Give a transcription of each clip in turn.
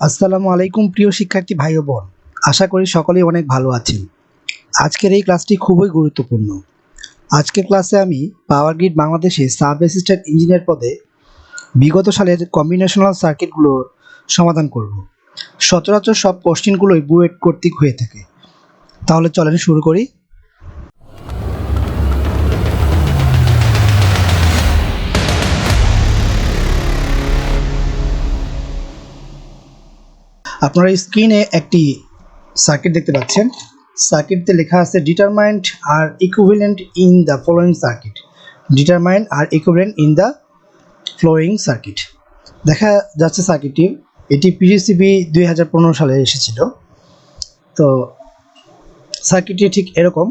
আসসালামু আলাইকুম প্রিয় শিক্ষার্থী ভাই ও বোন, আশা করি সকলেই অনেক ভালো আছেন। আজকের এই ক্লাসটি খুবই গুরুত্বপূর্ণ। আজকের ক্লাসে আমি পাওয়ার গ্রিড বাংলাদেশে সাব অ্যাসিস্ট্যান্ট ইঞ্জিনিয়ার পদে বিগত সালের কম্বিনেশনাল সার্কিটগুলোর সমাধান করব। সচরাচর সব কোশ্চেনগুলোই বুয়েট কর্তৃক হয়ে থাকে। তাহলে চলেন শুরু করি। আপনারা স্ক্রিনে একটি সার্কিট দেখতে পাচ্ছেন। সার্কিটতে লেখা আছে determined R equivalent in the following circuit. Determined R equivalent in the flowing circuit. দেখা যাচ্ছে সার্কিটটি, এটি পিজিসিবি 2015 সালে এসেছিল। তো সার্কিটটি ঠিক এরকম।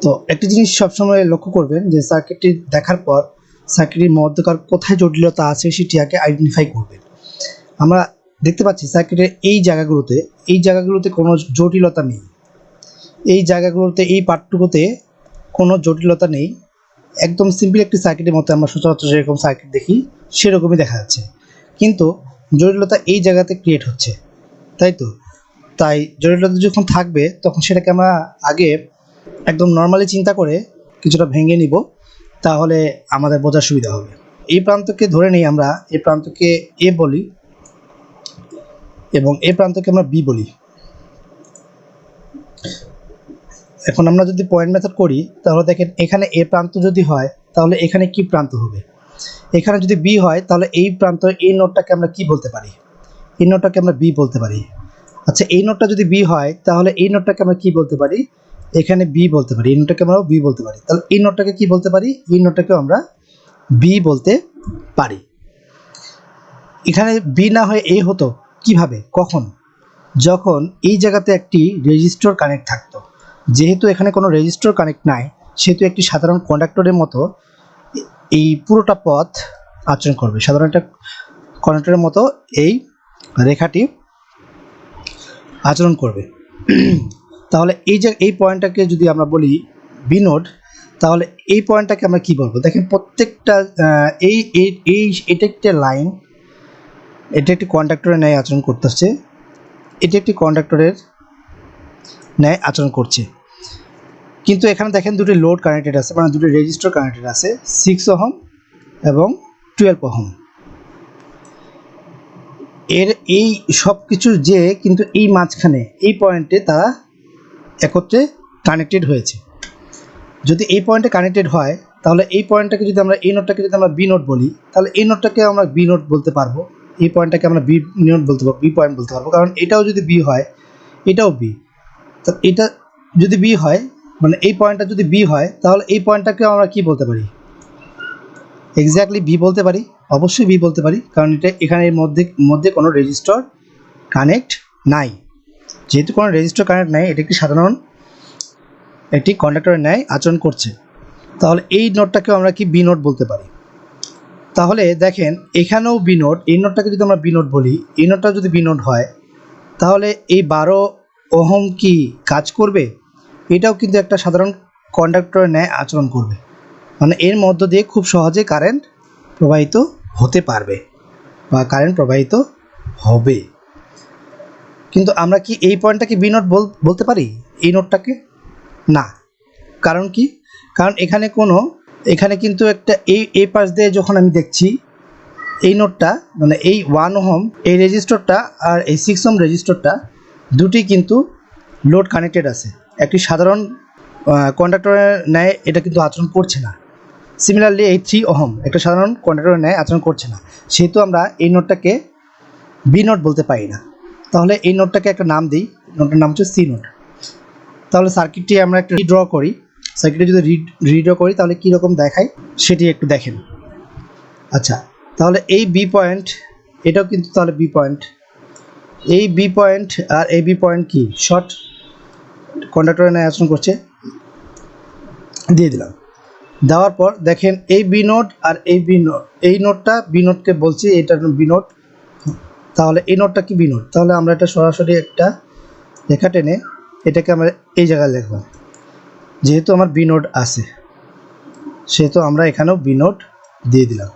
তো একটি জিনিস সবসময় লক্ষ্য করবেন যে সার্কিটটি দেখার পর সার্কিটের মধ্যকার কোথায় জটিলতা আছে সেটি আগে আইডেন্টিফাই করবেন। আমরা দেখতে পাচ্ছি সার্কিটের এই জায়গাগুলোতে কোনো জটিলতা নেই। এই জায়গাগুলোতে, এই পার্টটুকুতে কোনো জটিলতা নেই। একদম সিম্পল একটি সার্কিটের মতো আমরা সচরাচর যেরকম সার্কিট দেখি সেরকমই দেখা যাচ্ছে, কিন্তু জটিলতা এই জায়গাতে ক্রিয়েট হচ্ছে, তাই তো। তাই জটিলতা যখন থাকবে তখন সেটাকে আমরা আগে একদম নর্মালি চিন্তা করে কিছুটা ভেঙে নিব, তাহলে আমাদের বোঝার সুবিধা হবে। এই প্রান্তকে ধরে নিই আমরা, এই প্রান্তকে এ বলি এবং এই প্রান্তকে আমরা বি বলি। এখন আমরা যদি পয়েন্ট মেথড করি তাহলে দেখেন, এখানে এ প্রান্ত যদি হয় তাহলে এখানে কি প্রান্ত হবে, এখানে যদি বি হয় তাহলে এই প্রান্ত, এই নোটটাকে আমরা কি বলতে পারি? এই নোটটাকে আমরা বি বলতে পারি। আচ্ছা, এই নোটটা যদি বি হয় তাহলে এই নোটটাকে আমরা কি বলতে পারি? এখানে বি বলতে পারি। এই নোটটাকে আমরা বি বলতে পারি। তাহলে এই নোটটাকে কি বলতে পারি? এই নোটটাকেও আমরা বি বলতে পারি। এখানে বি না হয়ে এ হতো কিভাবে, কখন? যখন এই জায়গাতে একটি রেজিস্টর কানেক্ট থাকতো। যেহেতু এখানে কোনো রেজিস্টর কানেক্ট নাই, সেহেতু একটি সাধারণ কন্ডাক্টরের মতো এই পুরোটা পথ আচরণ করবে। সাধারণ একটা কন্ডাক্টরের মতো এই রেখাটি আচরণ করবে। তাহলে এই পয়েন্টটাকে যদি আমরা বলি বি নোড, তাহলে এই পয়েন্টটাকে আমরা কি বলবো? দেখেন, প্রত্যেকটা এটা একটা লাইন, এটা একটি কন্ডাক্টরের ন্যায় আচরণ করতেছে, এটি একটি কন্ডাক্টরের ন্যায় আচরণ করছে। কিন্তু এখানে দেখেন দুটি লোড কানেক্টেড আছে, মানে দুটি রেজিস্টর কানেক্টেড আছে, 6 ওহম এবং 12 ওহম। এই সব কিছুর যে কিন্তু এই মাঝখানে এই পয়েন্টে তারা একত্রে কানেক্টেড হয়েছে। যদি এই পয়েন্টে কানেক্টেড হয় তাহলে এই পয়েন্টটাকে যদি আমরা, এই নোটটাকে যদি আমরা বি নোট বলি, তাহলে এই নোটটাকে আমরা বি নোট বলতে পারবো, এই পয়েন্টটাকে আমরা বি নোট বলতে পারবো, বি পয়েন্ট বলতে পারবো, কারণ এটাও যদি বি হয় এটাও বি। তো এটা যদি বি হয়, মানে এই পয়েন্টটা যদি বি হয়, তাহলে এই পয়েন্টটাকে আমরা কি বলতে পারি? এক্স্যাক্টলি বি বলতে পারি, অবশ্যই বি বলতে পারি, কারণ এখানে এর মধ্যে কোনো রেজিস্টর কানেক্ট নাই। যেহেতু কোনো রেজিস্টর কানেক্ট নাই, এটা একটি সাধারণ একটি কন্ডাক্টরের ন্যায় আচরণ করছে, তাহলে এই নোটটাকেও আমরা কি বি নোট বলতে পারি। তাহলে দেখেন, এখানেও বি নোট, এই নোটটাকে যদি আমরা বি নোট বলি, এই নোটটা যদি বি নোট হয়, তাহলে এই 12 ওহম কি কাজ করবে? এটাও কিন্তু একটা সাধারণ কন্ডাক্টরের ন্যায় আচরণ করবে, মানে এর মধ্য দিয়ে খুব সহজে কারেন্ট প্রবাহিত হতে পারবে বা কারেন্ট প্রবাহিত হবে। কিন্তু আমরা কি এই পয়েন্টটাকে বি নোট বলতে পারি, এই নোটটাকে? না। কারণ কি? কারণ এখানে কিন্তু একটা এই পাশ দিয়ে যখন আমি দেখছি, এই নোটটা মানে এই 1 ওহম এই রেজিস্টরটা আর এই 6 ওহম রেজিস্টরটা দুটি কিন্তু লোড কানেক্টেড আছে। একটি সাধারণ কন্ডাক্টরের ন্যায় এটা কিন্তু আচরণ করছে না। সিমিলারলি এই 3 ওহম একটা সাধারণ কন্ডাক্টরের ন্যায় আচরণ করছে না, সেহেতু আমরা এই নোটটাকে বি নোট বলতে পারি না। তাহলে এই নোটটাকে একটা নাম দিই, নোটটার নাম হচ্ছে সি নোট। তাহলে সার্কিটটি আমরা একটা রিড্র করি। সার্কিটে যদি রিড্র করি তাহলে কীরকম দেখায় সেটি একটু দেখেন। আচ্ছা, তাহলে এই বি পয়েন্ট, এটাও কিন্তু তাহলে বি পয়েন্ট, এই বি পয়েন্ট আর এই বি পয়েন্ট কি শর্ট কন্ডাক্টরের ন্যায় আচরণ করছে, দিয়ে দিলাম। দেওয়ার পর দেখেন, এই বি নোট আর এই বি নোট, এই নোটটা বি নোটকে বলছি, এটা বি নোট, তাহলে এই নোটটা কি বি নোট। তাহলে আমরা এটা সরাসরি একটা লেখা টেনে এটাকে আমরা এই জায়গায় লিখলাম। যেহেতু আমার বি নোট আছে সেহেতু আমরা এখানেও বি নোট দিয়ে দিলাম,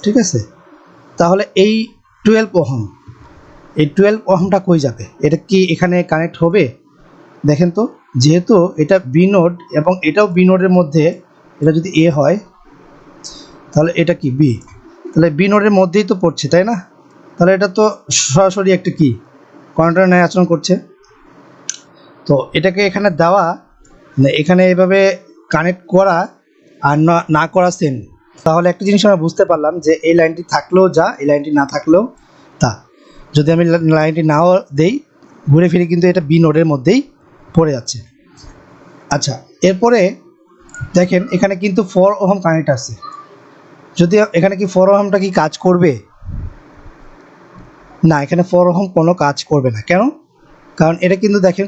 ঠিক আছে। তাহলে এই 12 ওহম। এই 12 ওহমটা কই যাবে? এটা কি এখানে কানেক্ট হবে? দেখেন তো, যেহেতু এটা বি নোড এবং এটাও বি নোডের মধ্যে, এটা যদি এ হয় তাহলে এটা কি বি, তাহলে বি নোডের মধ্যেই তো পড়ছে, তাই না? তাহলে এটা তো সরাসরি একটা কি কন্ট্রোলের ন্যায় আচরণ করছে। তো এটাকে এখানে দেওয়া, মানে এখানে এভাবে কানেক্ট করা আর না করা সেম। তাহলে একটা জিনিস আমরা বুঝতে পারলাম যে এই লাইনটি থাকলেও যা, এই লাইনটি না থাকলেও তা। যদি আমি লাইনটি নাও দেই, ঘুরে ফিরে কিন্তু এটা বি নোডের মধ্যেই পড়ে যাচ্ছে। আচ্ছা, এরপরে দেখেন এখানে কিন্তু 4 ওহম কানেক্ট আছে। যদি এখানে কি 4 ওহমটা কি কাজ করবে? না, এখানে 4 ওহম কোনো কাজ করবে না। কেন? কারণ এটা কিন্তু দেখেন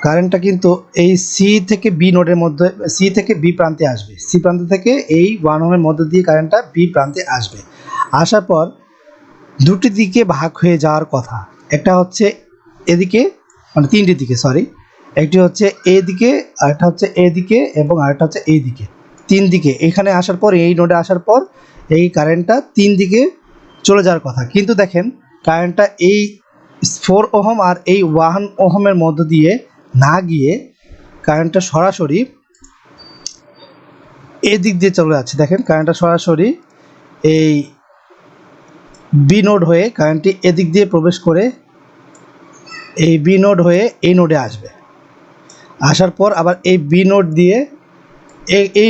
কারেন্টটা কিন্তু এই সি থেকে বি নোডের মধ্যে, সি থেকে বি প্রান্তে আসবে, সি প্রান্ত থেকে এই 1 ওহমের মধ্যে দিয়ে কারেন্টটা বি প্রান্তে আসবে। আসার পর দুটি দিকে ভাগ হয়ে যাওয়ার কথা। একটা হচ্ছে এদিকে, মানে তিনটি দিকে, সরি, একটি হচ্ছে এদিকে, আরেকটা হচ্ছে এদিকে এবং আরেকটা হচ্ছে এই দিকে। তিন দিকে এখানে আসার পর, এই নোডে আসার পর এই কারেন্টটা তিন দিকে চলে যাওয়ার কথা। কিন্তু দেখেন কারেন্টটা এই 4 ওহম আর এই 1 ওহমের মধ্য দিয়ে না গিয়ে কারেন্টটা সরাসরি এদিক দিয়ে চলে যাচ্ছে। দেখেন কারেন্টটা সরাসরি এই বি নোড হয়ে কারেন্টটি এদিক দিয়ে প্রবেশ করে এই বি নোড হয়ে এই নোডে আসবে। আসার পর আবার এই বি নোড দিয়ে এই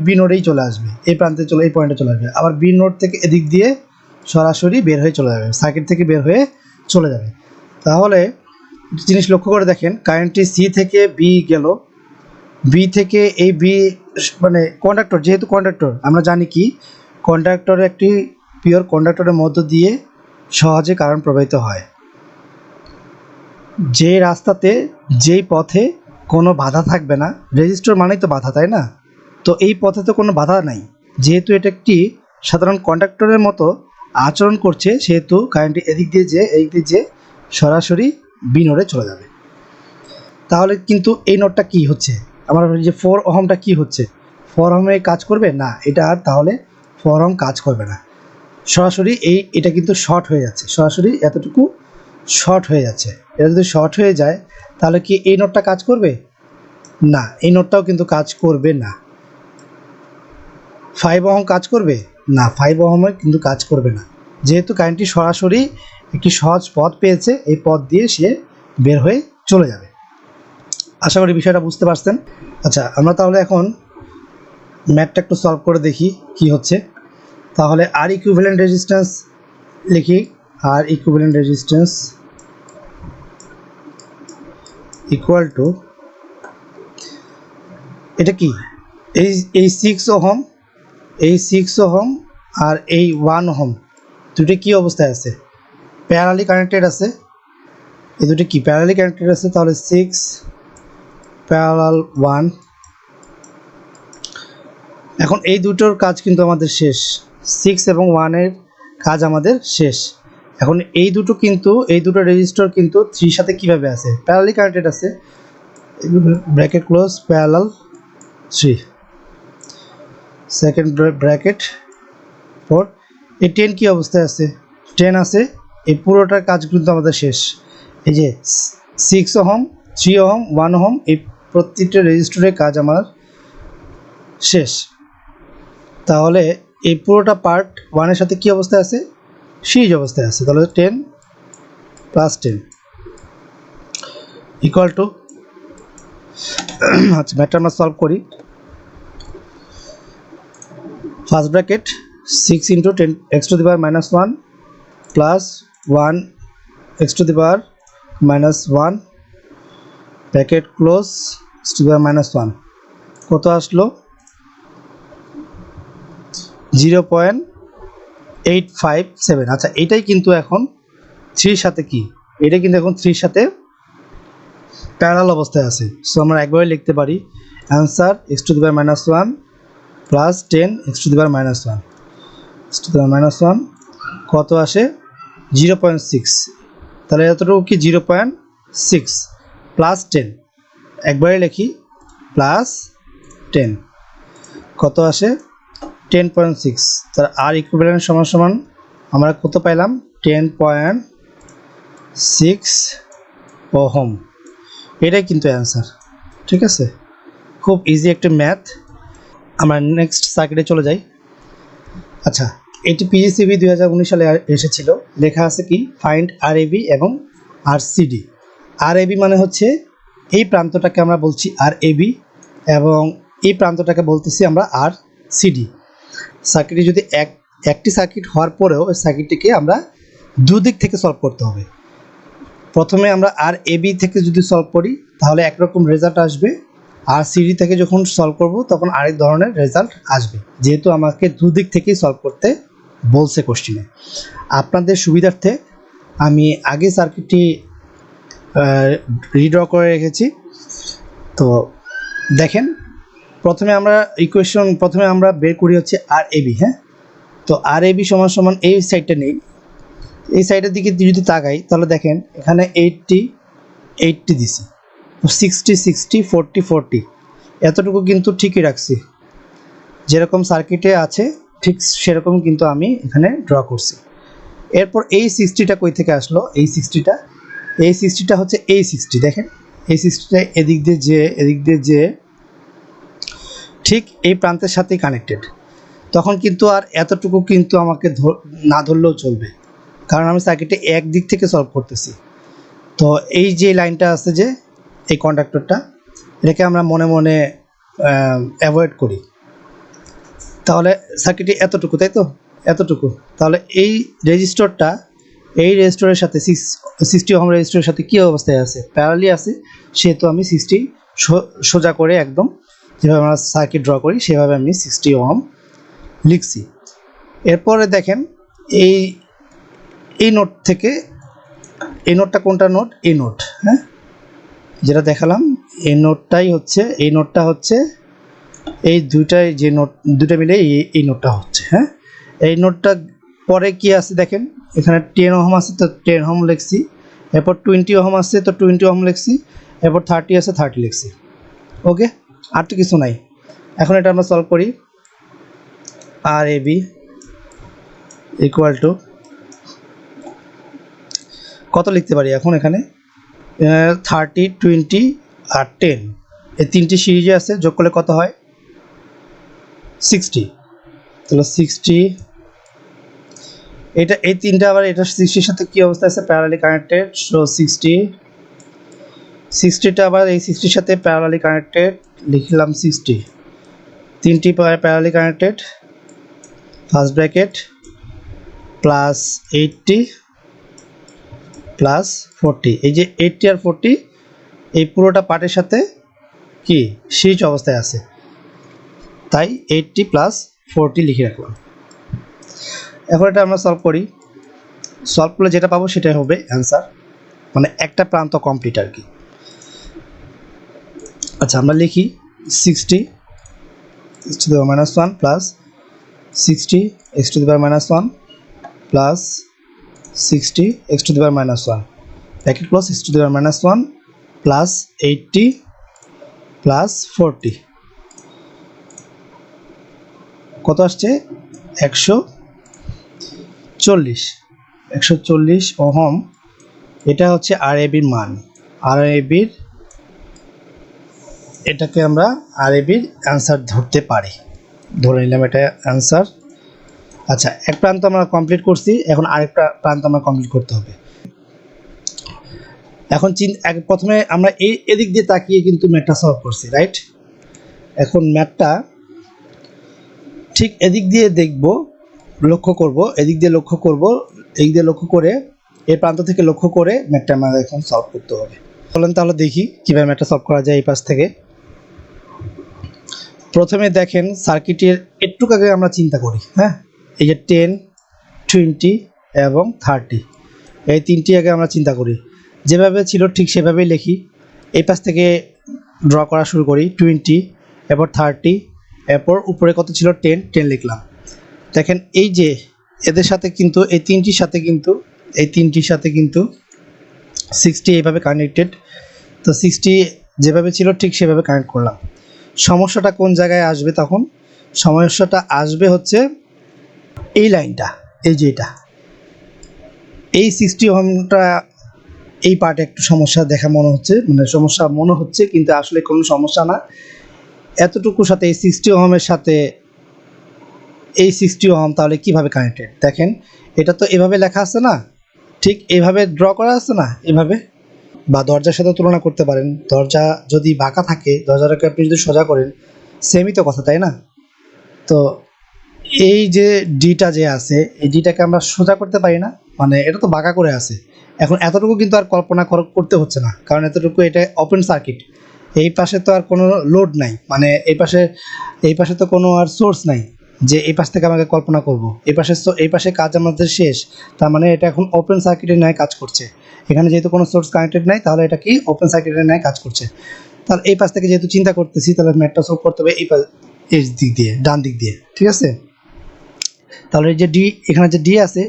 বি নোডেই চলে আসবে, এই প্রান্তে চলে, এই পয়েন্টে চলে আসবে। আবার বি নোড থেকে এদিক দিয়ে সরাসরি বের হয়ে চলে যাবে, সার্কিট থেকে বের হয়ে চলে যাবে। তাহলে জিনিস লক্ষ্য করে দেখেন, কারেন্টটি সি থেকে বি গেল, বি থেকে এই বি, মানে কন্ডাক্টর, যেহেতু কন্ডাক্টর আমরা জানি কি কন্ডাক্টরের একটি পিওর কন্ডাক্টরের মধ্য দিয়ে সহজে কারেন্ট প্রবাহিত হয়। যে রাস্তাতে, যেই পথে কোনো বাধা থাকবে না, রেজিস্টর মানেই তো বাধা, তাই না? তো এই পথে তো কোনো বাধা নাই, যেহেতু এটা একটি সাধারণ কন্ডাক্টরের মতো আচরণ করছে, সেহেতু কারেন্টটি এদিক দিয়ে সরাসরি বি নোডে চলে যাবে। তাহলে কিন্তু এই নোডটা কি হচ্ছে, আমার যে 4 ওহমটা কি হচ্ছে, 4 ওহমে কাজ করবে না, এটা আর তাহলে 4 ওহম কাজ করবে না। সরাসরি এটা কিন্তু শর্ট হয়ে যাচ্ছে, সরাসরি এতটুকু শর্ট হয়ে যাচ্ছে। এটা যদি শর্ট হয়ে যায় তাহলে কি এই নোডটা কাজ করবে? না, এই নোডটাও কিন্তু কাজ করবে না। 5 ওহম কাজ করবে? না, 5 ওহমে কিন্তু কাজ করবে না, যেহেতু কারেন্টটি সরাসরি একটি সহজ পথ পেয়েছে, এই পথ দিয়ে সে বের হয়ে চলে যাবে। আশা করি বিষয়টা বুঝতে পারছেন। আচ্ছা, আমরা তাহলে এখন ম্যাথটা একটু সলভ করে দেখি কি হচ্ছে। তাহলে আর ইকুইভ্যালেন্ট রেজিস্ট্যান্স লিখি, আর ইকুইভ্যালেন্ট রেজিস্ট্যান্স ইকুয়াল টু, এটা কি, এই 6 ওহম, এই 6 ওহম আর এই 1 ওহম দুটি কি অবস্থায় আছে? প্যারালালি কানেক্টেড আছে। এই দুটি কি প্যারালালি কানেক্টেড আছে? তাহলে 6 প্যারালাল 1। এখন এই দুটোর কাজ কিন্তু আমাদের শেষ, 6 এবং 1-এর কাজ আমাদের শেষ। এখন এই দুটো রেজিস্টর কিন্তু 3 সাথে কিভাবে আছে? প্যারালালি কানেক্টেড আছে, bracket close, parallel 3, second bracket 4। এই 10 কি অবস্থায় আছে? 10 আছে। এই পুরোটার কাজ কিন্তু আমাদের শেষ। এই যে 6 ওহম, 3 ওহম, 1 ওহম, এই প্রত্যেকটা রেজিস্টরের কাজ আমার শেষ। তাহলে এই পুরোটা পার্ট 1-এর সাথে কি অবস্থায় আছে? সিরিজ অবস্থায় আছে। তাহলে 10 + 10 ইকুয়াল টু, আচ্ছা ম্যাথটা আমরা সলভ করি। First bracket 6 × 10⁻⁻1 plus 1 x⁻⁻1 bracket close x⁻⁻1 কত আসলো? 0.857। আচ্ছা, এটাই কিন্তু এখন 3-র সাথে কি, এটা কিন্তু এখন 3-র সাথে প্যারালাল অবস্থায় আছে। সো আমরা একবারে লিখতে পারি answer x⁻⁻1 plus 10 x⁻⁻1, x⁻⁻1 কত আসে? 0.6। তাহলে এতটুকু কি 0.6 প্লাস 10, একবারে লিখি প্লাস 10 কত আসে? 10.6। তার আর ইকুইভ্যালেন্ট সমান আমরা কত পাইলাম 10.6 ওহম, এটাই কিন্তু অ্যান্সার। ঠিক আছে, খুব ইজি একটা ম্যাথ। আমরা নেক্সট সার্কিটে চলে যাই। আচ্ছা, এটি পিজিসিবি 2019 সালে এসেছিল। লেখা আছে কি ফাইন্ড আর এবি এবং আর সিডি। আর এবি মানে হচ্ছে এই প্রান্তটাকে আমরা বলছি আর এবি এবং এই প্রান্তটাকে বলতেছি আমরা আর সিডি। সার্কিটটি যদি একটি সার্কিট হওয়ার পরেও ওই সার্কিটটিকে আমরা দুদিক থেকে সলভ করতে হবে। প্রথমে আমরা আর এবি থেকে যদি সলভ করি তাহলে একরকম রেজাল্ট আসবে, আর সিডি থেকে যখন সলভ করব তখন আরেক ধরনের রেজাল্ট আসবে, যেহেতু আমাকে দুদিক থেকেই সলভ করতে বলছে কোশ্চেনে। আপনাদের সুবিধার্থে আমি আগে সার্কিটটি রিড্র করে রেখেছি। তো দেখেন, প্রথমে আমরা বের করি হচ্ছে আর এবি। হ্যাঁ, তো আর এবি সমান সমান এই সাইডটা নেই, এই সাইডের দিকে যদি তাকাই তাহলে দেখেন এখানে 80 দিছি, 60 60 40 40 এতটুকু কিন্তু ঠিকই রাখছি, যেরকম সার্কিটে আছে ঠিক সেরকম কিন্তু আমি এখানে ড্র করছি। এরপর এই 60টা কই থেকে আসলো? এই 60টা হচ্ছে এই 60, দেখেন এই 60টা এদিক দিয়ে যে ঠিক এই প্রান্তের সাথেই কানেক্টেড। তখন কিন্তু আর এতটুকু কিন্তু আমাকে না ধরলেও চলবে, কারণ আমি সার্কিটে এক দিক থেকে সলভ করতেছি। তো এই যে লাইনটা আছে, যে এই কন্ডাক্টরটা, এটাকে আমরা মনে মনে অ্যাভয়েড করি। তাহলে সার্কিটে এতটুকু, তাই তো, এতটুকু। তাহলে এই রেজিস্টরের সাথে 60 ওহম রেজিস্টরের সাথে কী অবস্থায় আছে? প্যারালালি আছে, সেহেতু আমি 60 সোজা করে একদম যেভাবে আমরা সার্কিট ড্র করি সেভাবে আমি 60 ওহম লিখছি। এরপরে দেখেন এই নোট থেকে, এই নোটটা কোনটা নোট? এই নোট, হ্যাঁ, যেটা দেখালাম এই নোটটা হচ্ছে এই দুইটা মিলে এই নোটটা হচ্ছে। হ্যাঁ, এই নোটটা পরে কি আছে দেখেন, এখানে 10 ওহম আছে তো 10 ওহম লিখছি, এরপর 20 ওহম আছে তো 20 ওহম লিখছি, এরপর 30 আছে 30 লিখছি। ওকে, আর তো কিছু নাই। এখন এটা আমরা সলভ করি। আর এবি ইকুয়াল টু কত লিখতে পারি এখন? এখানে 30 20 আর 10, এই তিনটি সিরিজে আছে, যোগ করলে কত হয়? 60। তাহলে 60, এই তিনটা আবার এটা 60-র সাথে কি অবস্থা আছে? Parallelly connected. সো 60টা আবার এই 60-র সাথে প্যারালালি কানেক্টেড, লিখলাম 60। তিনটি parallelly connected, first bracket plus 80 plus 40। এই যে 80 আর 40 এই পুরোটা পার্টের সাথে কি সিরিজ অবস্থায় আছে, তাই 80 প্লাস 40 লিখে রাখলাম। এখন এটা আমরা সলভ করি। সলভ করলে যেটা পাবো সেটাই হবে অ্যান্সার, মানে একটা প্রান্ত কমপ্লিট আর কি। আচ্ছা, আমরা লিখি 60 x to the power minus 1 plus 60 x to the power minus 1 plus 60 x to the power minus 1 bracket close, x to the power minus 1 plus 80 plus 40 কত আসছে? 140 ওহম। এটা হচ্ছে আর এবির মান। এটাকে আমরা আর এবির অ্যান্সার ধরতে পারি, ধরে নিলাম এটা অ্যান্সার। আচ্ছা, এক প্রান্ত আমরা কমপ্লিট করছি, এখন আরেক প্রান্ত আমরা কমপ্লিট করতে হবে। এখন প্রথমে আমরা এদিক দিয়ে তাকিয়ে কিন্তু ম্যাথটা সলভ করছি, রাইট? এখন ম্যাথটা ঠিক এদিক দিয়ে লক্ষ্য করব, এদিক দিয়ে লক্ষ্য করে এই প্রান্ত থেকে লক্ষ্য করে ম্যাথটা আমাদের এখন সলভ করতে হবে। চলেন তাহলে দেখি কীভাবে ম্যাথটা সলভ করা যায় এই পাশ থেকে। প্রথমে দেখেন সার্কিটের একটু আগে আমরা চিন্তা করি। হ্যাঁ, এই যে 10 20 এবং 30, এই তিনটি আগে আমরা চিন্তা করি, যেভাবে ছিল ঠিক সেভাবেই লিখি। এই পাশ থেকে ড্র করা শুরু করি, 20, এরপর 30, এরপর উপরে কত ছিল? 10 লিখলাম। দেখেন এই যে এদের সাথে কিন্তু এই তিনটির সাথে কিন্তু 60 এইভাবে কানেক্টেড, তো 60 যেভাবে ছিল ঠিক সেভাবে কানেক্ট করলাম। সমস্যাটা কোন জায়গায় আসবে? তখন সমস্যাটা আসবে হচ্ছে এই লাইনটা, এই যে এই 60 ওহমটা এই পার্টে একটু সমস্যা দেখা মনে হচ্ছে, মানে সমস্যা মনে হচ্ছে, কিন্তু আসলে কোনো সমস্যা না। এতটুকুর সাথে এই 60 ওহমের সাথে এই 60 ওহম তাহলে কিভাবে কানেক্টেড দেখেন, এটা তো এভাবে লেখা আছে না, ঠিক এভাবে ড্র করা আছে না, এভাবে, বা দরজার সাথে তুলনা করতে পারেন। দরজা যদি বাঁকা থাকে, দরজাটাকে আপনি যদি সোজা করেন, সেমই তো কথা, তাই না? তো এই যে ডিটা যে আছে, এই ডিটাকে আমরা সোজা করতে পারি না, মানে এটা তো বাঁকা করে আছে। এখন এতটুকু কিন্তু আর কল্পনা করতে হচ্ছে না, কারণ এতটুকু এটা ওপেন সার্কিট। এই পাশে তো আর কোনো লোড নাই, মানে এই পাশে তো কোনো আর সোর্স নাই যে এই পাশ থেকে আমাকে কল্পনা করব। এই পাশে কাজ আমাদের শেষ, তার মানে এটা এখন ওপেন সার্কিটের ন্যায় কাজ করছে। এখানে যেহেতু কোনো সোর্স কানেক্টেড নাই, তাহলে এটা কি ওপেন সার্কিটের ন্যায় কাজ করছে। তাহলে এই পাশ থেকে যেহেতু চিন্তা করতেছি, তাহলে ম্যাটটা সলভ করতে হবে এই দিক দিয়ে, ডান দিক দিয়ে, ঠিক আছে? তাহলে এই যে ডি, এখানে যে ডি আছে,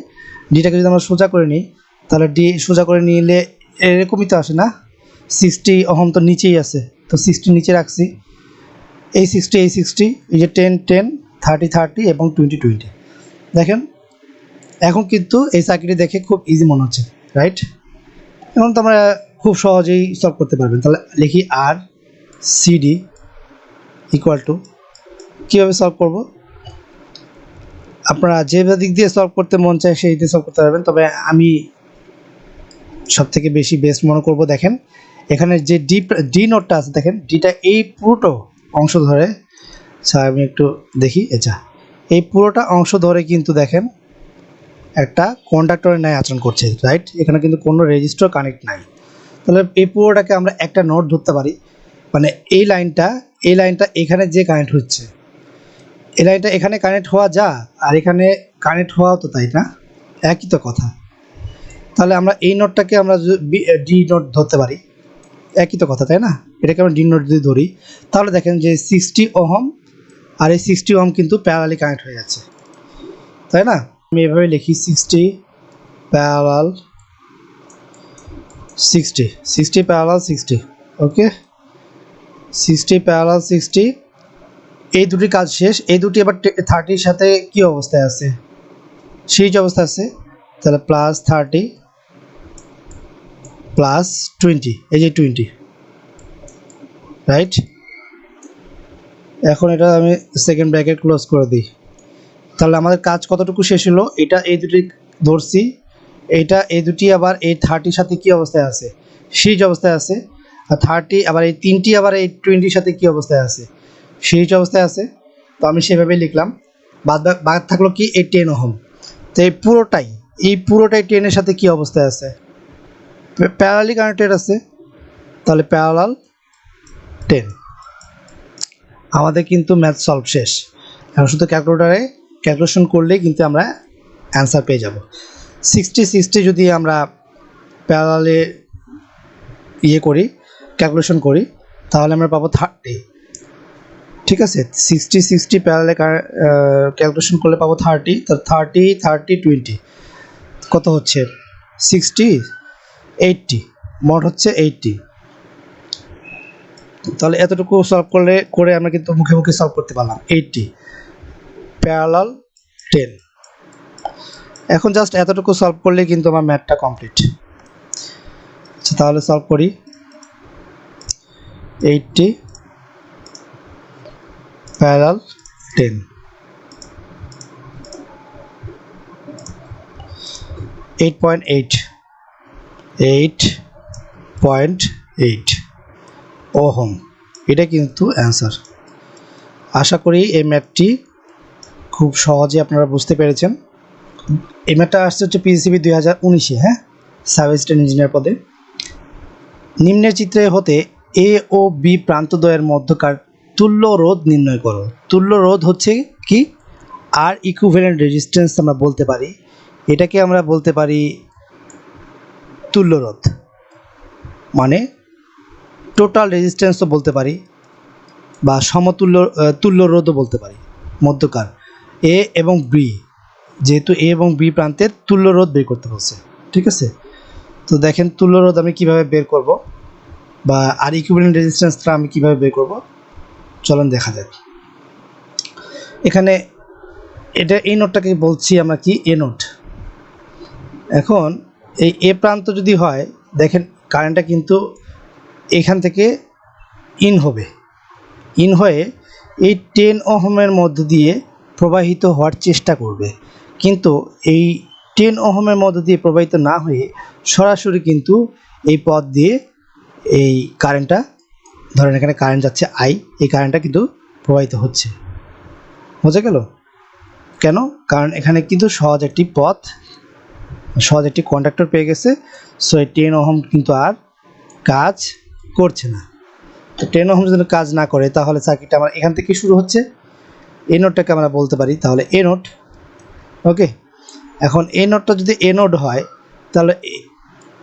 ডিটাকে যদি আমরা সোজা করে নিই, তাহলে ডি সোজা করে নিলে এরকমই তো আসে না? 60 ওহম তো নিচেই আছে, তো 60 নিচে রাখছি। এই 60 এই যে 10 10 30 30 এবং 20 20। দেখেন এখন কিন্তু এই সার্কিটে দেখে খুব ইজি মনে হচ্ছে, রাইট? এখন তো আমরা খুব সহজেই সলভ করতে পারবেন। তাহলে লিখি আর সিডি ইকুয়াল টু, কীভাবে সলভ করব? আপনারা যে দিক দিয়ে সলভ করতে মন চায় সেই দিয়ে সলভ করতে পারবেন, তবে আমি সবথেকে বেশি বেস্ট মনে করব। দেখেন এখানে যে ডি নোটটা আছে, দেখেন ডিটা এই পুরোটা অংশ ধরে, আচ্ছা আমি একটু দেখি, আচ্ছা এই পুরোটা অংশ ধরে কিন্তু দেখেন একটা কন্ডাক্টরের ন্যায় আচরণ করছে, রাইট? এখানে কিন্তু কোনো রেজিস্টার কানেক্ট নাই। তাহলে এই পুরোটাকে আমরা একটা নোট ধরতে পারি, মানে এই লাইনটা এখানে যে কানেক্ট হচ্ছে, এই লাইনটা এখানে কানেক্ট হওয়া যা, আর এখানে কানেক্ট হওয়াও তো, তাই না? একই তো কথা। তাহলে আমরা এই নোটটাকে আমরা ডি নোট ধরতে পারি, একই তো কথা, তাই না? এটাকে আমরা ডি নোট যদি ধরি, তাহলে দেখেন যে 60 ওহম আর এই 60 ওহম কিন্তু প্যারালালি কানেক্ট হয়ে যাচ্ছে, তাই না? আমি এভাবে লিখি 60 প্যারালাল 60 প্যারালাল 60, ওকে, 60 প্যারালাল 60। এই দুটি কাজ শেষ। এই দুটি আবার 30-র সাথে কি অবস্থায় আছে? সিরিজ অবস্থায় আছে। তাহলে প্লাস 30 প্লাস 20, এই যে 20, রাইট? এখন এটা আমি সেকেন্ড ব্র্যাকেট ক্লোজ করে দিই। তাহলে আমাদের কাজ কতটুকু শেষ হলো? এটা এই দুটি ধরছি, এই দুটি আবার এই 30-র সাথে কি অবস্থায় আছে? সিরিজ অবস্থায় আছে। আর 30 আবার এই তিনটি আবার এই 20-র সাথে কি অবস্থায় আছে? সিরিজ অবস্থায় আছে। তো আমি সেভাবেই লিখলাম। বাদ থাকলো কি এই 10 ওহম। তো এই পুরোটাই 10-এর সাথে কি অবস্থায় আছে? প্যারালালি কানেক্টেড আছে। তাহলে প্যারালাল 10। আমাদের কিন্তু ম্যাথ সলভ শেষ। এখন শুধু ক্যালকুলেটরে ক্যালকুলেশন করলেই কিন্তু আমরা অ্যান্সার পেয়ে যাব। 60 যদি আমরা প্যারালালে করি, ক্যালকুলেশন করি, তাহলে আমরা পাবো 30, ঠিক আছে? 60 প্যারালালে ক্যালকুলেশন করলে পাবো 30। তো 30 30 20 কত হচ্ছে? 60 80, মোট হচ্ছে 80। তাহলে এতটুকু সলভ করে আমরা কিন্তু মুখে মুখে সলভ করতে পারলাম। 80 প্যারালাল 10। এখন জাস্ট এতটুকু সলভ করলে কিন্তু আমার ম্যাথটা কমপ্লিট। আচ্ছা তাহলে সলভ করি। 80 প্যারালাল 10, 8.8 ওহম, এটা কিন্তু অ্যান্সার। আশা করি এই ম্যাথটি খুব সহজে আপনারা বুঝতে পেরেছেন। এই ম্যাথটা আসছে হচ্ছে পিএসসিবি 2019-এ, হ্যাঁ, সাব অ্যাসিস্ট্যান্ট ইঞ্জিনিয়ার পদে। নিম্নের চিত্রে হতে এ ও বি প্রান্তদ্বয়ের মধ্যকার তুল্য রোধ নির্ণয় করো। তুল্য রোধ হচ্ছে কি? আর ইকুইভ্যালেন্ট রেজিস্ট্যান্স আমরা বলতে পারি, এটাকে আমরা বলতে পারি তুল্য রোধ, মানে টোটাল রেজিস্ট্যান্সও বলতে পারি, বা তুল্য রোধও বলতে পারি। মধ্যকার এ এবং বি, যেহেতু এ এবং বি প্রান্তের তুল্য রোধ বের করতে বলছে, ঠিক আছে? তো দেখেন তুল্য রোধ আমি কিভাবে বের করব, বা আর ইকুইভ্যালেন্ট রেজিস্ট্যান্সটা আমি কিভাবে বের করব, চলুন দেখা যাক। এখানে এই নোটটাকে বলছি আমরা কি? এ নোট। এখন এই এ প্রান্ত যদি হয়, দেখেন কারেন্টটা কিন্তু এখান থেকে হবে, হয়ে এই 10 ওহমের মধ্য দিয়ে প্রবাহিত হওয়ার চেষ্টা করবে, কিন্তু এই 10 ওহমের মধ্য দিয়ে প্রবাহিত না হয়ে সরাসরি কিন্তু এই পথ দিয়ে এই কারেন্টটা, ধরেন এখানে কারেন্ট যাচ্ছে আই, এই কারেন্টটা কিন্তু প্রবাহিত হচ্ছে। বোঝা গেল কেন? কারণ এখানে কিন্তু সহজ একটি কন্ডাক্টর পেয়ে গেছে। সো এই 10 ওহম কিন্তু আর কাজ করছে না। তো 10 ওহম যদি কাজ না করে তাহলে সার্কিটটা আমার এখান থেকে শুরু হচ্ছে, এ নোটটাকে আমরা বলতে পারি তাহলে এ নোট। ওকে, এখন এ নোটটা যদি এ নোট হয় তাহলে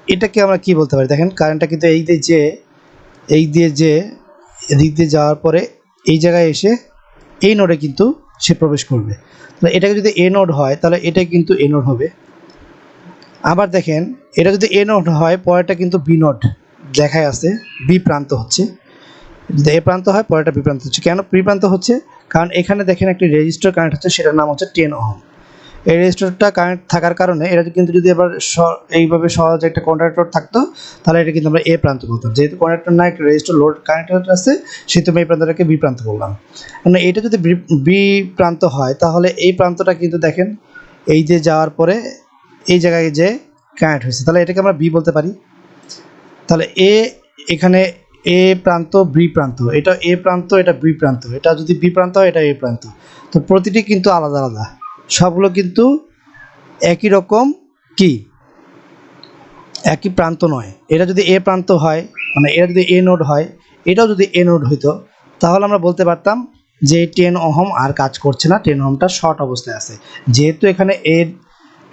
এটাকে আমরা কি বলতে পারি? দেখেন কারেন্টটা কিন্তু এই দিয়ে এদিক দিয়ে যাওয়ার পরে এই জায়গায় এসে এই নোডে কিন্তু সে প্রবেশ করবে। তাহলে এটাকে যদি এ নোড হয় তাহলে এটা কিন্তু এ নোড হবে। আবার দেখেন এটা যদি এ নোড হয়, পরেরটা কিন্তু বি নোড দেখায় আছে, বি প্রান্ত হচ্ছে। যদি এ প্রান্ত হয় পরেরটা বি প্রান্ত হচ্ছে। কেন বি প্রান্ত হচ্ছে? কারণ এখানে দেখেন একটি রেজিস্টার কানেক্ট হচ্ছে, সেটার নাম হচ্ছে 10 ওহম। এই রেজিস্টারটা কানেক্ট থাকার কারণে এটা কিন্তু যদি আবার এইভাবে সহজ একটা কন্ডাক্টর থাকতো তাহলে এটা কিন্তু আমরা এ প্রান্ত বলতাম। যেহেতু কন্ডাক্টর না, একটা রেজিস্টার লোড কানেক্টর আছে, সেহেতু আমি এই প্রান্তটাকে বি প্রান্ত বললাম। মানে এটা যদি বি প্রান্ত হয় তাহলে এই প্রান্তটা কিন্তু দেখেন এই যে যাওয়ার পরে এই জায়গায় যে কানেক্ট হয়েছে, তাহলে এটাকে আমরা বি বলতে পারি। তাহলে এখানে এ প্রান্ত, বি প্রান্ত, এটা এ প্রান্ত, এটা বি প্রান্ত, এটা যদি বি প্রান্ত হয় এটা এ প্রান্ত। তো প্রতিটি কিন্তু আলাদা আলাদা, সবগুলো কিন্তু একই রকম, কি একই প্রান্ত নয়। এটা যদি এ প্রান্ত হয়, মানে এটা যদি এ নোড হয়, এটাও যদি এ নোড হইতো, তাহলে আমরা বলতে পারতাম যে 10 ওহম আর কাজ করছে না, 10 ওহমটা শর্ট অবস্থায় আছে। যেহেতু এখানে এ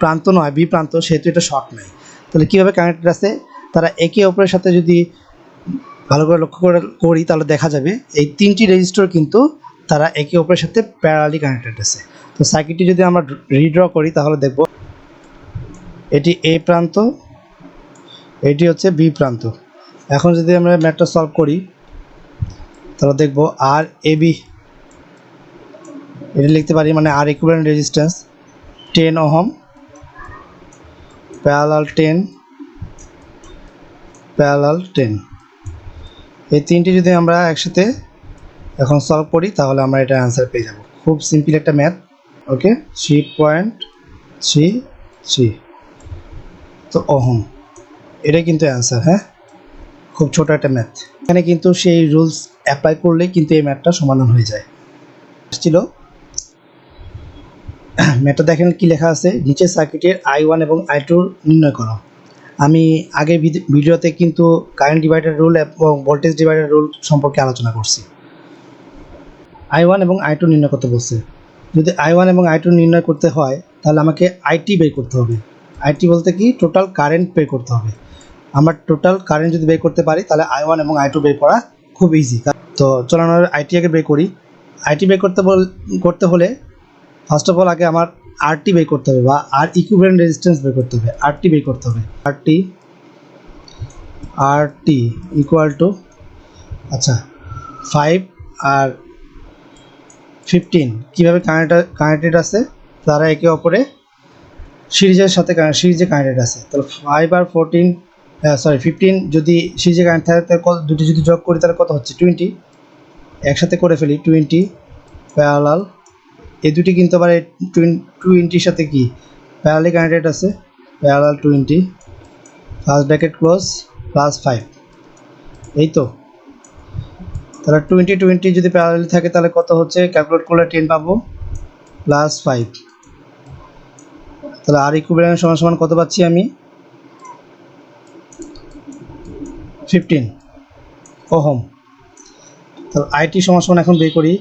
প্রান্ত নয় বি প্রান্ত, সেহেতু এটা শর্ট নাই। তাহলে কীভাবে কানেক্টেড আছে? তারা একে অপরের সাথে যদি ভালো করে লক্ষ্য করি তাহলে দেখা যাবে এই তিনটি রেজিস্টর কিন্তু তারা একে অপরের সাথে প্যারালালি কানেক্টেড আছে। তো সার্কিটটি যদি আমরা রিড্র করি তাহলে দেখব এটি এ প্রান্ত, এটি হচ্ছে বি প্রান্ত। এখন যদি আমরা ম্যাথটা সলভ করি তাহলে দেখব আর এ বি, এটা লিখতে পারি মানে আর ইকুইভ্যালেন্ট রেজিস্ট্যান্স 10 ওহম প্যারালাল 10, এই তিনটি যদি আমরা একসাথে এখন সলভ করি তাহলে আমরা এটা অ্যান্সার পেয়ে যাব। খুব সিম্পল একটা ম্যাথ। ওকে, 3.33 তো ওহম, এটাই কিন্তু অ্যান্সার। হ্যাঁ, খুব ছোট একটা ম্যাথ। এখানে কিন্তু সেই রুলস অ্যাপ্লাই করলেই কিন্তু এই ম্যাথটা সমাধান হয়ে যায়। ছিল ম্যাথটা দেখেন কি লেখা আছে, নিচের সার্কিটের I1 এবং I2 নির্ণয় করো। আমি আগে ভিডিওতে কিন্তু কারেন্ট ডিভাইডার রুল এবং ভোল্টেজ ডিভাইডার রুল সম্পর্কে আলোচনা করছি। I1 এবং I2 নির্ণয় করতে বলছে। যদি I1 এবং I2 নির্ণয় করতে হয় তাহলে আমাকে IT বের করতে হবে। IT বলতে কি? টোটাল কারেন্ট বের করতে হবে। আমরা টোটাল কারেন্ট যদি বের করতে পারি তাহলে I1 এবং I2 বের করা খুব ইজি। তো চলো আমরা IT আগে বের করি। IT বের করতে হলে ফার্স্ট অফ অল আগে আমার RT বের করতে হবে, বা আর ইকুইভ্যালেন্ট রেজিস্ট্যান্স বের করতে হবে। RT বের করতে হবে। RT ইকুয়াল টু, আচ্ছা, 5 আর 15 কীভাবে কানেক্টেড আছে? তারা একে অপরে সিরিজে কানেক্টেড আছে। তাহলে 5 আর 15 যদি সিরিজে কানেক্ট থাকে তাহলে দুটি যদি যোগ করি তাহলে কত হচ্ছে? 20। একসাথে করে ফেলি 20 প্যারালাল, এই দুটি কিন্তু আবার 20-র সাথে কি প্যারালালি কানেক্টেড আছে, প্যারালাল 20 ফার্স্ট ব্র্যাকেট ক্লোজ +5। এই তো, তাহলে 20 যদি প্যারালালি থাকে তাহলে কত হচ্ছে? ক্যালকুলেট করলে 10 পাবো +5। তাহলে আর ইকুইভ্যালেন্ট সমান কত পাচ্ছি আমি? 15 ওহম। তাহলে IT সমান এখন বের করি।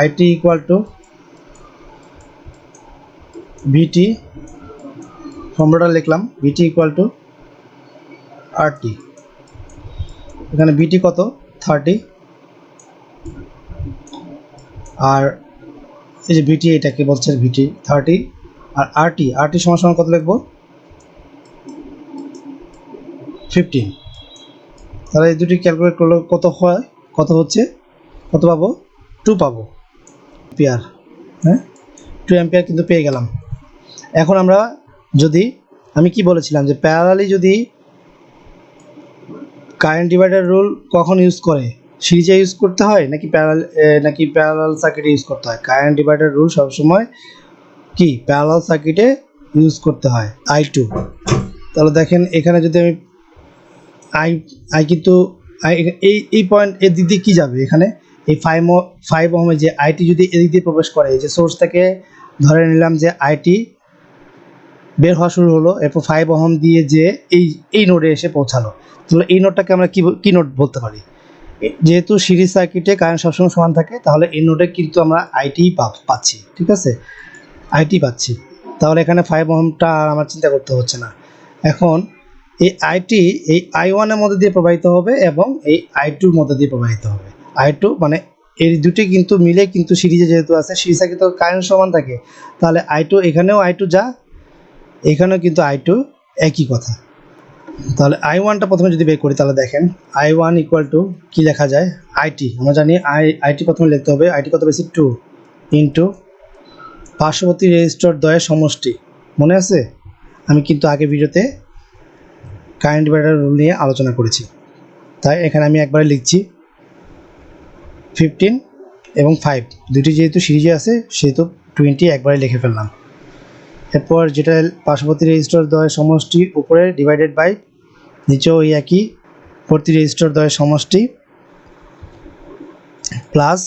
IT ইকুয়াল টু VT, ফর্মুলাটা লিখলাম, VT ইকুয়াল টু RT। এখানে VT কত? 30, আর এই যে VT, এটাকে বলছে VT 30, আর RT সমান কত লিখবো? 15। তাহলে এই দুটি ক্যালকুলেট করলে কত হয়? কত হচ্ছে? কত পাবো? 2 পাবো অ্যাম্পিয়ার। হ্যাঁ, 2 অ্যাম্পিয়ার কিন্তু পেয়ে গেলাম। এখন আমরা যদি আমি কি বলেছিলাম যে প্যারালালি যদি কারেন্ট ডিভাইডার রুল কখন ইউজ করে, সিরিজে ইউজ করতে হয় নাকি প্যারালাল সার্কিটে ইউজ করতে হয়? কারেন্ট ডিভাইডার রুল সবসময় কি প্যারালাল সার্কিটে ইউজ করতে হয়। I2, তাহলে দেখেন এখানে যদি আমি আই কিন্তু এই পয়েন্ট এর দিক দিয়ে কী যাবে, এখানে এই 5 ওহমে যে আইটি যদি এদিক দিয়ে প্রবেশ করে, এই যে সোর্স থেকে ধরে নিলাম যে আইটি বের হওয়া শুরু হলো, এরপর 5 ওহম দিয়ে যে এই নোডে এসে পৌঁছালো, তাহলে এই নোডটাকে আমরা কি নোড বলতে পারি? যেহেতু সিরিজ সার্কিটে কারেন্ট সবসময় সমান থাকে, তাহলে এই নোডে কিন্তু আমরা আইটি পাচ্ছি, ঠিক আছে, আইটি পাচ্ছি। তাহলে এখানে 5 ওহমটা আমার চিন্তা করতে হচ্ছে না। এখন এই আইটি এই I1 এর মধ্যে দিয়ে প্রবাহিত হবে এবং এই I2 এর মধ্যে দিয়ে প্রবাহিত হবে। I2 মানে এই দুটি কিন্তু মিলে কিন্তু সিরিজে যেহেতু আছে, সিরিজ সার্কিটে তো কারেন্ট সমান থাকে, তাহলে I2 এখানেও I2 যা, এখানেও কিন্তু I2 একই কথা। তাহলে I1টা প্রথমে যদি বের করি, তাহলে দেখেন I1 ইকুয়াল টু কী লেখা যায়, আইটি আমরা জানি আইটি প্রথমে লিখতে হবে, আইটি কত বেশি 2 ইন্টু পার্শ্ববর্তী রেজিস্টর দ্বয়ের সমষ্টি। মনে আছে আমি কিন্তু আগে ভিডিওতে কারেন্ট ডিভাইডার রুল নিয়ে আলোচনা করেছি, তাই এখানে আমি একবারে লিখছি 15 এবং 5 দুটি যেহেতু সিরিজে আছে সেহেতু 20 একবারে লিখে ফেললাম। এরপর যেটা পার্শ্ববর্তী রেজিস্টর দ্বয়ের সমষ্টি উপরে ডিভাইডেড বাই নিচেও ওই একই প্রতি রেজিস্টর দ্বয়ের সমষ্টি প্লাস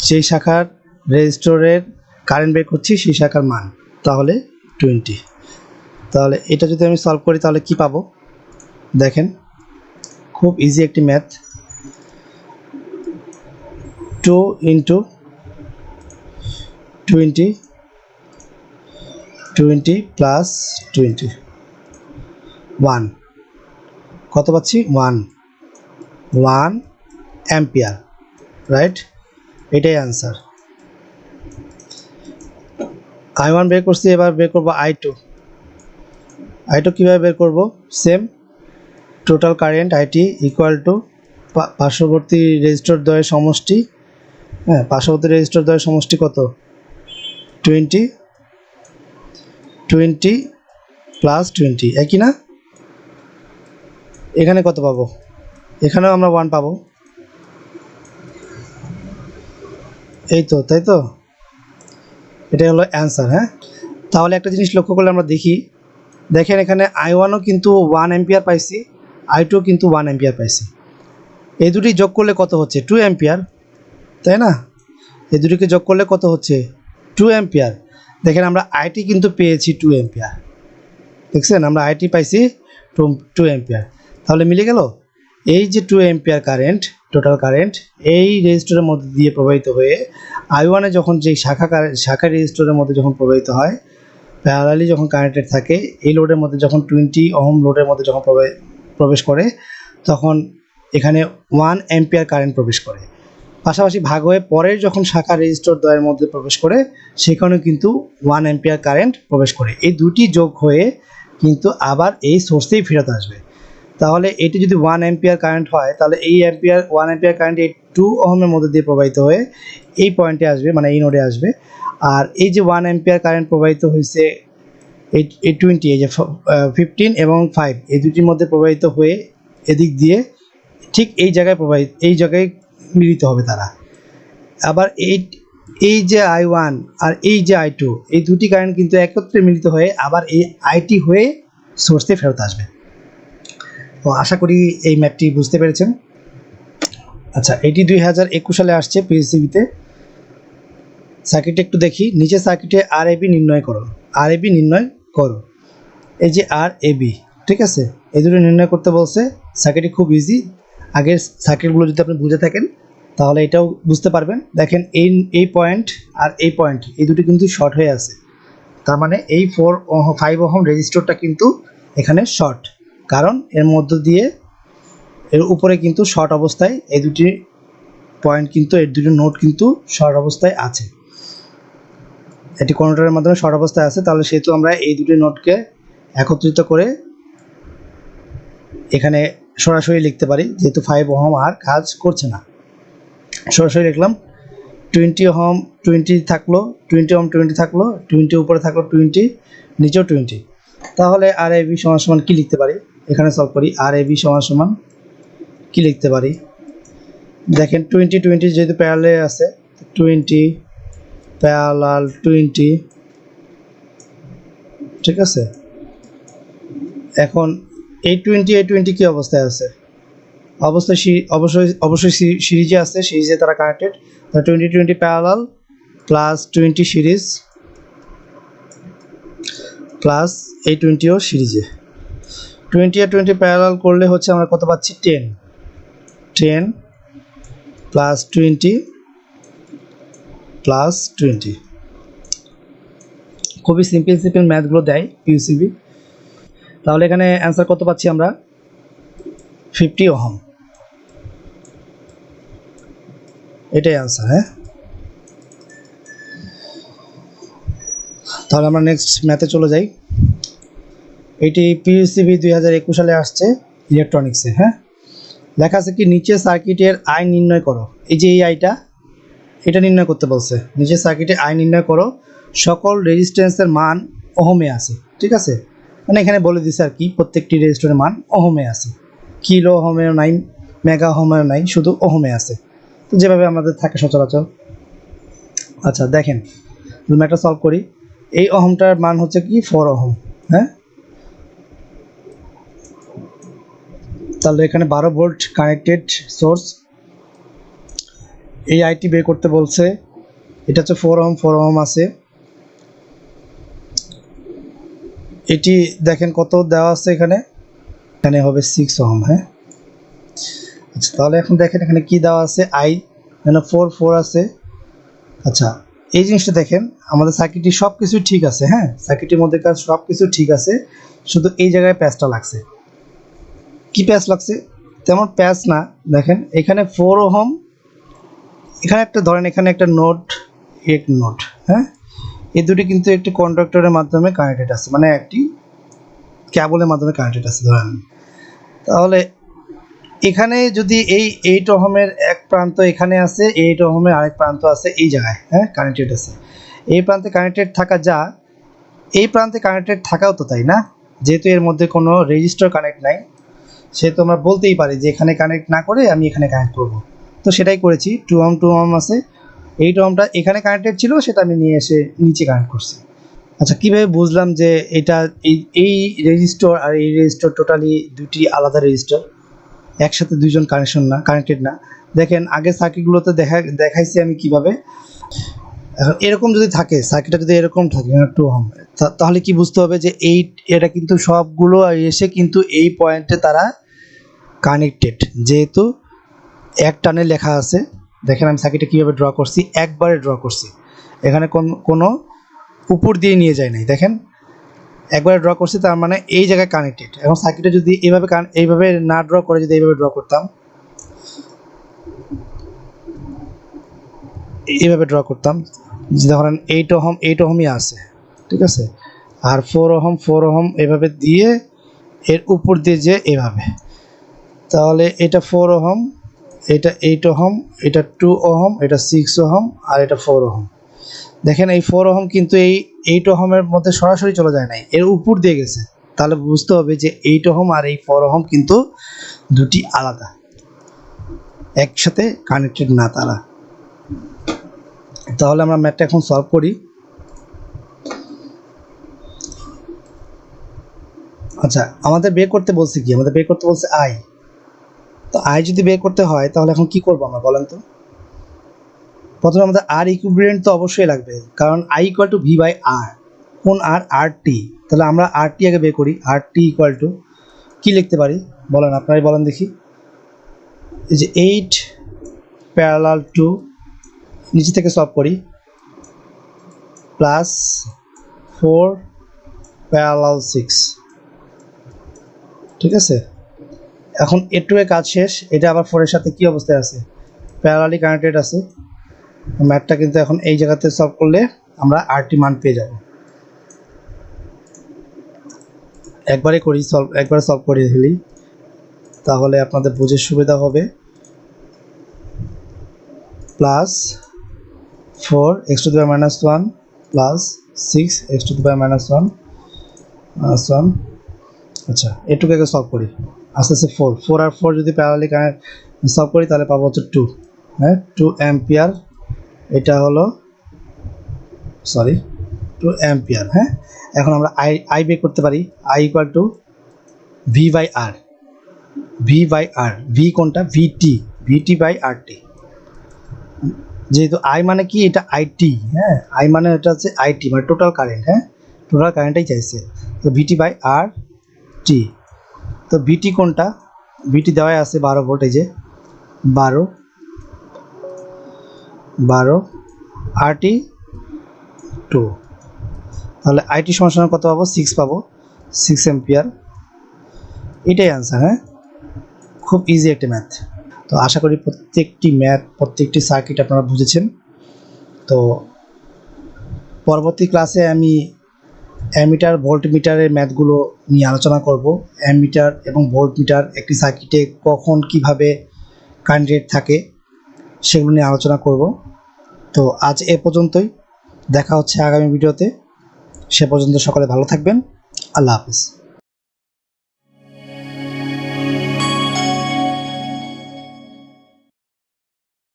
যেই শাখার রেজিস্টরের কারেন্ট বের করছি সেই শাখার মান, তাহলে 20। তাহলে এটা যদি আমি সলভ করি তাহলে কি পাবো, দেখেন খুব ইজি একটি ম্যাথ। 2 ইন্টু 20 20 প্লাস 20 1 কত পাচ্ছি, 1 অ্যাম্পিয়ার, রাইট, এটাই অ্যান্সার। I1 বের করছি, এবার বের করবো I2 কীভাবে বের করব, same total current IT equal to পার্শ্ববর্তী রেজিস্টর দ্বয়ের সমষ্টি, হ্যাঁ পার্শ্ববর্তী রেজিস্টর দ্বয়ের সমষ্টি কত 20 প্লাস 20 একই না, এখানে কত পাবো, এখানেও আমরা 1 পাবো, এই তো, তাই তো, এটাই হলো অ্যান্সার। হ্যাঁ, তাহলে একটা জিনিস লক্ষ্য করলে আমরা দেখেন এখানে I1ও কিন্তু 1 অ্যাম্পিয়ার পাইছি, I2ও কিন্তু 1 অ্যাম্পিয়ার পাইছি, এই দুটি যোগ করলে কত হচ্ছে 2 অ্যাম্পিয়ার, তাই না, এই দুটিকে যোগ করলে কত হচ্ছে 2 অ্যাম্পিয়ার। দেখেন আমরা আইটি কিন্তু পেয়েছি 2 অ্যাম্পিয়ার, দেখছেন আমরা আইটি পাইছি 2 অ্যাম্পিয়ার, তাহলে মিলে গেল। এই যে 2 অ্যাম্পিয়ার কারেন্ট, টোটাল কারেন্ট এই রেজিস্টরের মধ্যে দিয়ে প্রবাহিত হয়ে I1 এ যখন যেই শাখা রেজিস্টরের মধ্যে যখন প্রবাহিত হয়, প্যারালালি যখন কানেক্টেড থাকে, এই লোডের মধ্যে যখন 20 ওহম লোডের মধ্যে যখন প্রবেশ করে, তখন এখানে 1 অ্যাম্পিয়ার কারেন্ট প্রবেশ করে, পাশাপাশি ভাগ হয়ে পরের যখন শাখা রেজিস্টর দ্বয়ের মধ্যে প্রবেশ করে সেখানেও কিন্তু 1 অ্যাম্পিয়ার কারেন্ট প্রবেশ করে, এই দুটি যোগ হয়ে কিন্তু আবার এই সোর্সেই ফেরত আসবে। তাহলে এটি যদি 1 অ্যাম্পিয়ার কারেন্ট হয়, তাহলে এই 1 অ্যাম্পিয়ার কারেন্ট এই 2 ওহমের মধ্যে দিয়ে প্রবাহিত হয়ে এই পয়েন্টে আসবে, মানে এই নোডে আসবে। আর এই যে 1 অ্যাম্পিয়ার কারেন্ট প্রবাহিত হয়েছে এই 20, এই যে 15 এবং 5 এই দুটির মধ্যে প্রবাহিত হয়ে এদিক দিয়ে ঠিক এই জায়গায় মিলিত হবে তারা। আবার এই যে I1 আর এই যে I2 এই দুটি কারেন্ট কিন্তু একত্রে মিলিত হয়ে আবার এই আইটি হয়ে সোর্সে ফেরত আসবে। তো আশা করি এই ম্যাথটি বুঝতে পেরেছেন। আচ্ছা, এটি 2021 সালে আসছে পিএসসিবিতে। সার্কিটে একটু দেখি, নিচে সার্কিটে RAB নির্ণয় করো, এই যে RAB, ঠিক আছে, এই দুটো নির্ণয় করতে বলছে। সার্কিটে খুব ইজি, আগের সার্কিটগুলো যদি আপনি বুঝে থাকেন তাহলে এটাও বুঝতে পারবেন। দেখেন এই পয়েন্ট আর এই পয়েন্ট এই দুটো কিন্তু শর্ট হয়ে আছে, তার মানে এই 5 ওহম রেজিস্টরটা কিন্তু এখানে শর্ট, কারণ এর মধ্য দিয়ে এর উপরে কিন্তু শর্ট অবস্থায় এই দুটি পয়েন্ট কিন্তু এর দুটি নোড কিন্তু শর্ট অবস্থায় আছে, এটি কন্ট্রোলের মাধ্যমে শর্ট অবস্থায় আছে। তাহলে সেহেতু আমরা এই দুটি নোডকে একত্রিত করে এখানে সরাসরি লিখতে পারি, যেহেতু 5 ওহম আর কাজ করছে না, সরাসরি লিখলাম 20 ওহম 20 থাকলো, 20 ওহম 20 থাকলো, 20 উপরে থাকলো 20, নিচেও 20, তাহলে আর এ বি সমান সমান কী লিখতে পারি, এখানে সলভ করি। আর এ বি সমান সমান কী লিখতে পারি, দেখেন 20 যেহেতু প্যারালাল আছে, 20 প্যারালাল 20, ঠিক আছে। এখন এই 20 কী অবস্থায় আছে, অবশ্যই সিরিজে আছে, সিরিজে তারা connected. 20 parallel plus 20 series plus এই 20ও সিরিজে। 20 আর 20 প্যারালাল করলে হচ্ছে আমরা কত পাচ্ছি, 10 প্লাস 20 প্লাস 20। খুবই সিম্পল ম্যাথগুলো দেয় পিউসিবি। তাহলে এখানে অ্যান্সার কত পাচ্ছি আমরা, 50 ওহম, এটাই অ্যান্সার। হ্যাঁ, তাহলে আমরা নেক্সট ম্যাথে চলে যাই। এটি পিউসিবি 2021 সালে আসছে ইলেকট্রনিক্সে। হ্যাঁ, লেখা আছে কি, নিচে সার্কিটের আই নির্ণয় করো। এই যে এই আইটা, এটা নির্ণয় করতে বলছে। নিচে সার্কিটের আই নির্ণয় করো, সকল রেজিস্ট্যান্সের মান ওহমে আছে। ঠিক আছে, মানে এখানে বলে দিছে আর কি, প্রত্যেকটি রেজিস্টরের মান ওহমে আছে, কিলো ওহমেও নাই, মেগা ওহমেও নাই, শুধু ওহমে আছে, তো যেভাবে আমাদের থাকে সচরাচর। আচ্ছা দেখেন, আমরা একটা সলভ করি। এই ওহমটার মান হচ্ছে কি 4 ওহম। হ্যাঁ, তাহলে এখানে 12 ভোল্ট কানেক্টেড সোর্স, এই আইটি বের করতে বলছে। এটা হচ্ছে 4 ওহম আছে। এটি দেখেন কত দেওয়া আছে এখানে, এখানে হবে 6 ওহম। হ্যাঁ, আচ্ছা তাহলে এখন দেখেন এখানে কি দেওয়া আছে, আই যেন 4 আছে। আচ্ছা, এই জিনিসটা দেখেন, আমাদের সার্কিটটি সব কিছু ঠিক আছে। হ্যাঁ, সার্কিটের মধ্যে কাজ সব কিছু ঠিক আছে, শুধু এই জায়গায় প্যাচটা লাগছে। কি প্যাচ লাগছে, তেমন প্যাচ না। দেখেন এখানে 4 ওহম, এখানে একটা ধরেন, এখানে একটা নোট, এক নোট। হ্যাঁ, এই দুটি কিন্তু একটি কন্ডাক্টরের মাধ্যমে কানেক্টেড আছে, মানে একটি ক্যাবলের মাধ্যমে কানেক্টেড আছে ধরেন। তাহলে এখানে যদি এই 8 ওহমের এক প্রান্ত এখানে আছে, 8 ওহমের আরেক প্রান্ত আছে এই জায়গায়, হ্যাঁ কানেক্টেড আছে। এই প্রান্তে কানেক্টেড থাকা যা, এই প্রান্তে কানেক্টেড থাকাও তো তাই না, যেহেতু এর মধ্যে কোনো রেজিস্টার কানেক্ট নাই, সেহেতু আমরা বলতেই পারি যে এখানে কানেক্ট না করে আমি এখানে কানেক্ট করব। তো সেটাই করেছি, 2 ওহম আছে, 8 ওহমটা এখানে কানেক্টেড ছিল, সেটা আমি নিয়ে এসে নিচে কানেক্ট করছি। আচ্ছা, কীভাবে বুঝলাম যে এটা এই রেজিস্টার আর এই রেজিস্টার টোটালি দুটি আলাদা রেজিস্টার, একসাথে দুইজন কানেক্টেড না। দেখেন আগের সার্কিটগুলোতে দেখাইছি আমি কিভাবে। এখন এরকম যদি থাকে, সার্কিটটা যদি এরকম থাকে 2 ওহম, তাহলে কি বুঝতে হবে যে এটা কিন্তু সবগুলো এসে কিন্তু এই পয়েন্টে তারা কানেক্টেড, যেহেতু এক টানে লেখা আছে। দেখেন আমি সার্কিটটা কীভাবে ড্র করছি, একবারে ড্র করছি, এখানে কোনো উপর দিয়ে নিয়ে যায় নাই। দেখেন একবারে ড্র করছি, তার মানে এই জায়গায় কানেক্টেড। এখন সার্কিটে যদি এইভাবে না ড্র করে যদি এইভাবে ড্র করতাম, এইভাবে ড্র করতাম, ধরেন 8 ওহমই আছে, ঠিক আছে, আর 4 ওহম এভাবে দিয়ে এর উপর দিয়ে যে এভাবে, তাহলে এটা 4 ওহম, এটা 8 ওহম, এটা 2 ওহম, এটা 6 ওহম, আর এটা 4 ওহম। দেখেন এই 4 ওহম কিন্তু এই 8 ওহমের মধ্যে সরাসরি চলে যায় নাই, এর উপর দিয়ে গেছে। তাহলে বুঝতে হবে যে 8 ওহম আর এই 4 ওহম কিন্তু দুটি আলাদা, একসাথে কানেক্টেড না তারা। তাহলে আমরা ম্যাথটা এখন সলভ করি। আচ্ছা, আমাদের বের করতে বলছে কি, আমাদের বের করতে বলছে আই। তো আই যদি বের করতে হয় তাহলে এখন কি করবো আমরা বলেন তো। প্রথমে আমাদের আর ইকুইভ্যালেন্ট তো অবশ্যই লাগবে, কারণ I equal to V by R. কোন আর, আর টি। তাহলে আমরা আর টি আগে বের করি। আর টি ইকুয়াল টু কী লিখতে পারি বলেন, আপনারাই বলেন দেখি। এই যে 8 প্যারালাল টু, নিচে থেকে সলভ করি, প্লাস 4 প্যারালাল 6, ঠিক আছে। এখন এ2 এর কাজ শেষ, এটা আবার 4 এর সাথে কি অবস্থায় আছে, প্যারালালি কানেক্টেড আছে। ম্যাথটা কিন্তু এখন এই জায়গাতে সলভ করলে আমরা আরটি মান পেয়ে যাব। একবারে সলভ করে ফেলি, তাহলে আপনাদের বুঝে সুবিধা হবে। Plus 4 x to the power -1 plus 6 x to the power -1 -1। আচ্ছা, এটুকু আগে সলভ করি। আস্তে আস্তে 4 আর 4 যদি প্যারালালি সলভ করি তাহলে পাবো হচ্ছে 2। হ্যাঁ, 2 অ্যাম্পিয়ার। এটা হলো সরি 2 অ্যাম্পিয়ার। হ্যাঁ, এখন আমরা আই বের করতে পারি। I equal to V by R. V কোনটা? VT by RT. যেহেতু আই মানে কি, এটা আইটি। হ্যাঁ, আই মানে এটা হচ্ছে আইটি, মানে টোটাল কারেন্ট। হ্যাঁ, টোটাল কারেন্টটাই চাইছে। তো ভিটি বাই আর টি। তো ভিটি কোনটা? ভিটি দেওয়াই আছে 12 ভোল্ট। এই যে 12 আরটি 2। তাহলে আইটি সমান কত পাবো? 6 পাবো, 6 অ্যাম্পিয়ার। এটাই আনসার। হ্যাঁ, খুব ইজি একটা ম্যাথ। তো আশা করি প্রত্যেকটি সার্কিট আপনারা বুঝেছেন। তো পরবর্তী ক্লাসে আমি অ্যামিটার ভোল্টমিটারের ম্যাথগুলো নিয়ে আলোচনা করব। অ্যামিটার এবং ভোল্টমিটার একটি সার্কিটে কখন কিভাবে কারেন্ট রেট থাকে সেগুলো নিয়ে আলোচনা করব। তো আজ এ পর্যন্তই, দেখা হচ্ছে আগামী ভিডিওতে। সে পর্যন্ত সকলে ভালো থাকবেন। আল্লাহ হাফেজ।